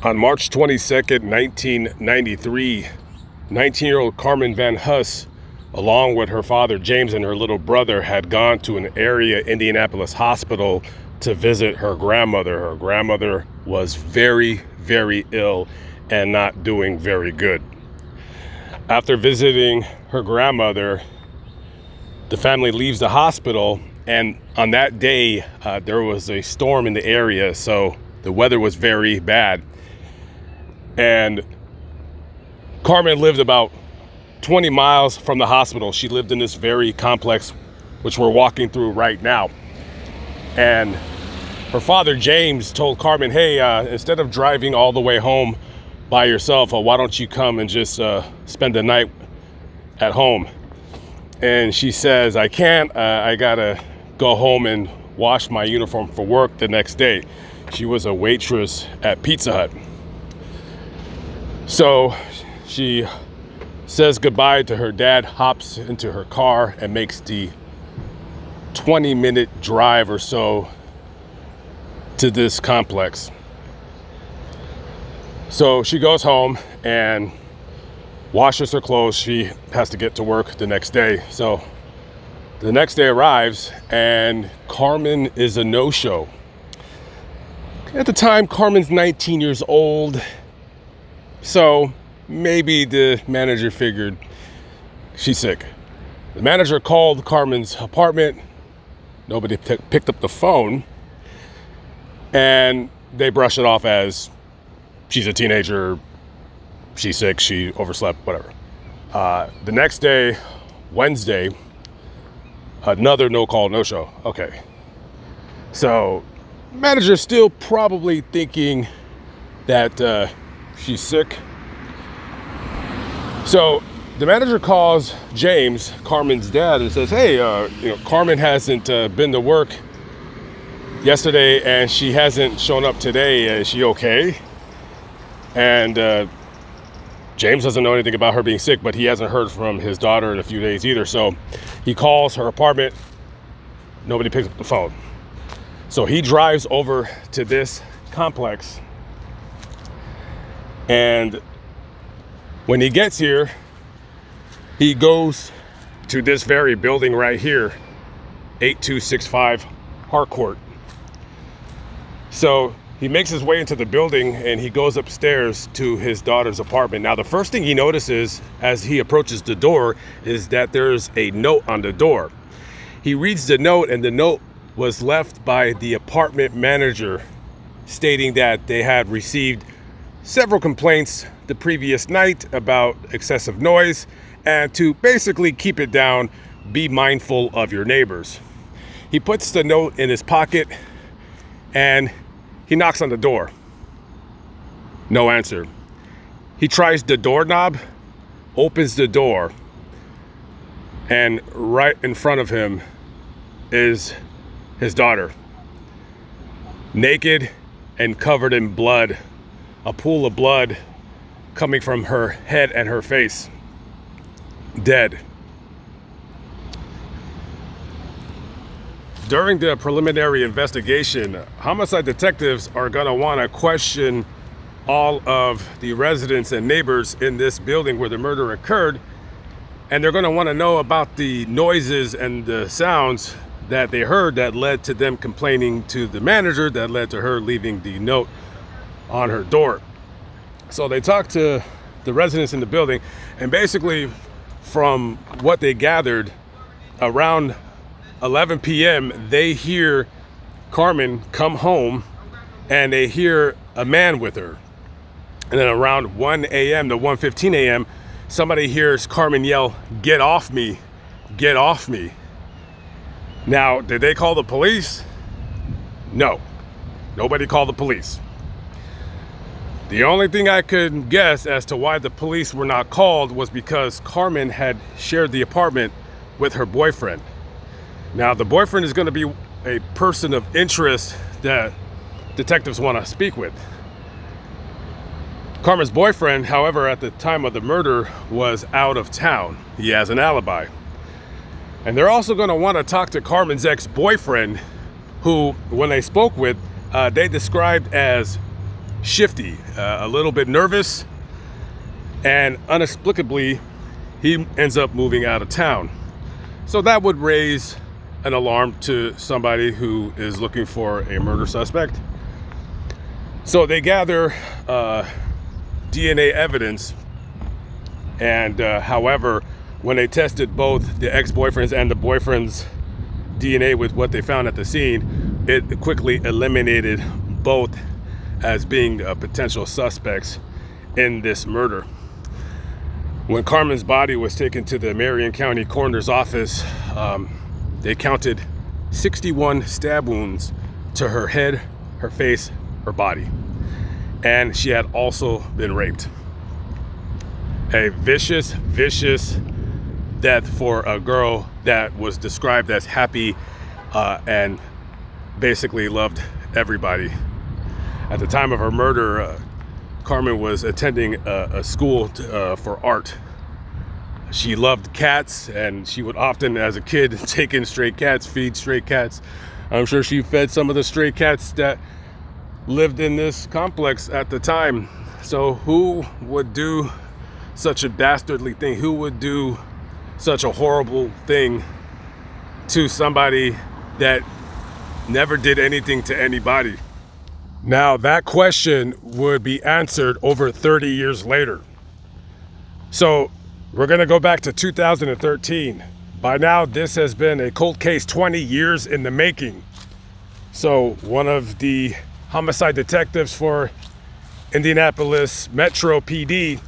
On March 22nd, 1993, 19-year-old Carmen Van Huss, along with her father James and her little brother, had gone to an area Indianapolis hospital to visit her grandmother. Her grandmother was very, very ill and not doing very good. After visiting her grandmother, the family leaves the hospital, and on that day, there was a storm in the area, so the weather was very bad. And Carmen lived about 20 miles from the hospital. She lived in this very complex, which we're walking through right now. And her father, James, told Carmen, hey, instead of driving all the way home by yourself, why don't you come and just spend the night at home? And she says, I can't. I gotta go home and wash my uniform for work the next day. She was a waitress at Pizza Hut. So she says goodbye to her dad, hops into her car, and makes the 20-minute drive or so to this complex. So she goes home and washes her clothes. She has to get to work the next day. So the next day arrives and Carmen is a no-show. At the time, Carmen's 19 years old. So maybe the manager figured she's sick. The manager called Carmen's apartment. Nobody picked up the phone. And they brushed it off as she's a teenager, she's sick, she overslept, whatever. The next day, Wednesday, another no-call, no-show. Okay. So manager's still probably thinking that she's sick. So the manager calls James, Carmen's dad, and says, hey, Carmen hasn't been to work yesterday and she hasn't shown up today. Is she okay? And James doesn't know anything about her being sick, but he hasn't heard from his daughter in a few days either. So he calls her apartment. Nobody picks up the phone. So he drives over to this complex. And when he gets here, he goes to this very building right here, 8265 Harcourt. So he makes his way into the building and he goes upstairs to his daughter's apartment. Now, the first thing he notices as he approaches the door is that there's a note on the door. He reads the note, and the note was left by the apartment manager stating that they had received several complaints the previous night about excessive noise, and to basically keep it down, be mindful of your neighbors. He puts the note in his pocket and he knocks on the door. No answer. He tries the doorknob, opens the door, and right in front of him is his daughter, naked and covered in blood, a pool of blood coming from her head and her face, dead. During the preliminary investigation, homicide detectives are going to want to question all of the residents and neighbors in this building where the murder occurred, and they're going to want to know about the noises and the sounds that they heard that led to them complaining to the manager, that led to her leaving the note on her door. So they talked to the residents in the building, and basically from what they gathered, around 11 p.m. they hear Carmen come home and they hear a man with her. And then around 1 a.m. to 1:15 a.m. somebody hears Carmen yell, "Get off me, get off me." Now, did they call the police? No, nobody called the police. The only thing I could guess as to why the police were not called was because Carmen had shared the apartment with her boyfriend. Now, the boyfriend is going to be a person of interest that detectives want to speak with. Carmen's boyfriend, however, at the time of the murder was out of town. He has an alibi. And they're also going to want to talk to Carmen's ex-boyfriend, who, when they spoke with, they described as shifty, a little bit nervous, and inexplicably, he ends up moving out of town. So that would raise an alarm to somebody who is looking for a murder suspect. So they gather DNA evidence, and however, when they tested both the ex-boyfriend's and the boyfriend's DNA with what they found at the scene, it quickly eliminated both as being potential suspects in this murder. When Carmen's body was taken to the Marion County Coroner's office, they counted 61 stab wounds to her head, her face, her body. And she had also been raped. A vicious, vicious death for a girl that was described as happy and basically loved everybody. At the time of her murder, Carmen was attending a school for art. She loved cats, and she would often, as a kid, take in stray cats, feed stray cats. I'm sure she fed some of the stray cats that lived in this complex at the time. So who would do such a dastardly thing? Who would do such a horrible thing to somebody that never did anything to anybody? Now, that question would be answered over 30 years later. So we're going to go back to 2013. By now, this has been a cold case 20 years in the making. So one of the homicide detectives for Indianapolis Metro PD,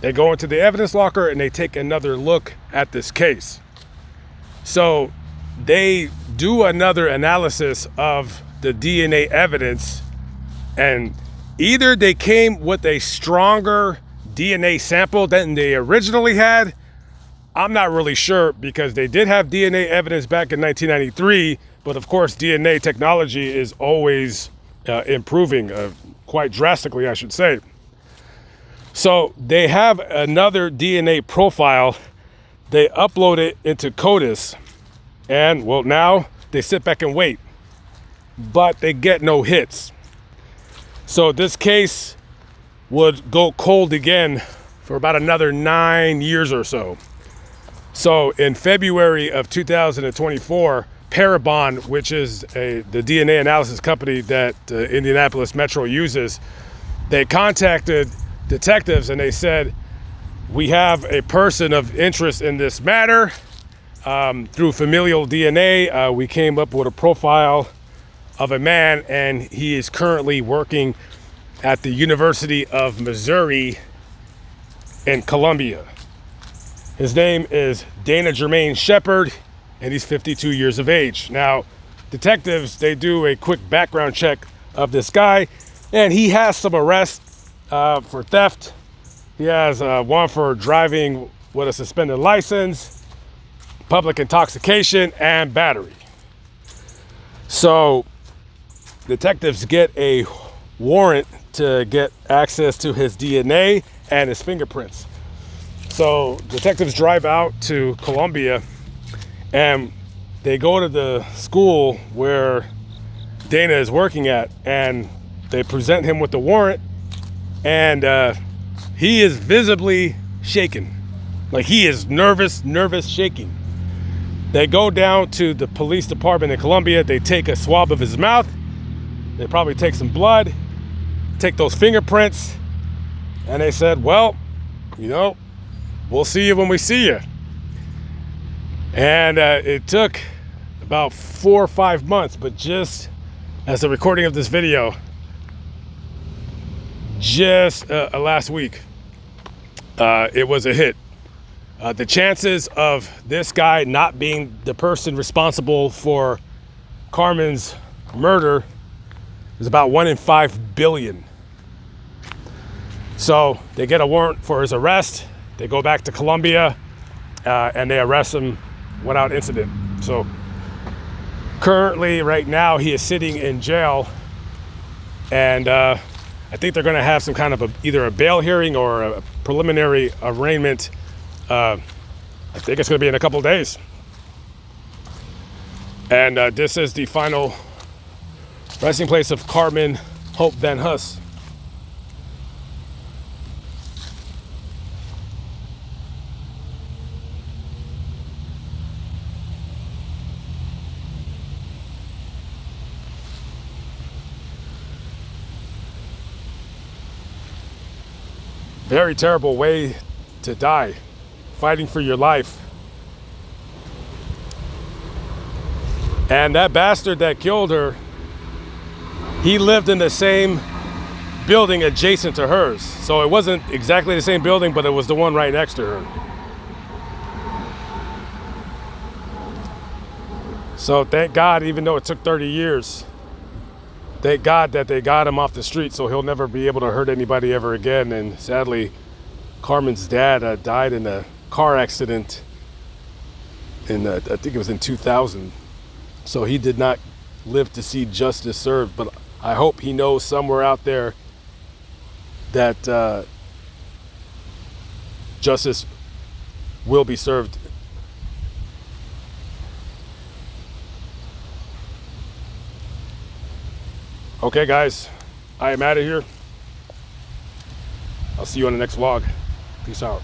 they go into the evidence locker and they take another look at this case. So they do another analysis of the DNA evidence, and either they came with a stronger DNA sample than they originally had. I'm not really sure, because they did have DNA evidence back in 1993, but of course DNA technology is always improving quite drastically, I should say. So they have another DNA profile. They upload it into CODIS, and well, now they sit back and wait, but they get no hits. So this case would go cold again for about another 9 years or so. So in February of 2024, Parabon, which is the DNA analysis company that Indianapolis Metro uses, they contacted detectives and they said, we have a person of interest in this matter. Through familial DNA, we came up with a profile of a man, and he is currently working at the University of Missouri in Columbia. His name is Dana Jermaine Shepard, and he's 52 years of age. Now, detectives, they do a quick background check of this guy, and he has some arrests for theft. He has one for driving with a suspended license, public intoxication, and battery. So detectives get a warrant to get access to his DNA and his fingerprints. So detectives drive out to Columbia, and they go to the school where Dana is working at, and they present him with the warrant, and he is visibly shaken. Like, he is nervous, shaking. They go down to the police department in Columbia. They take a swab of his mouth. They probably take some blood, take those fingerprints, and they said, well, you know, we'll see you when we see you. And it took about 4 or 5 months, but just as the recording of this video, just last week, it was a hit. The chances of this guy not being the person responsible for Carmen's murder is about 1 in 5 billion. So they get a warrant for his arrest. They go back to Columbia and they arrest him without incident. So currently, right now, he is sitting in jail, and I think they're going to have some kind of either a bail hearing or a preliminary arraignment. I think it's going to be in a couple days. And this is the final resting place of Carmen Hope Van Huss. Very terrible way to die, fighting for your life. And that bastard that killed her, he lived in the same building adjacent to hers. So it wasn't exactly the same building, but it was the one right next to her. So thank God, even though it took 30 years, thank God that they got him off the street so he'll never be able to hurt anybody ever again. And sadly, Carmen's dad died in a car accident I think it was in 2000. So he did not live to see justice served, but I hope he knows somewhere out there that justice will be served. Okay, guys, I am out of here. I'll see you on the next vlog. Peace out.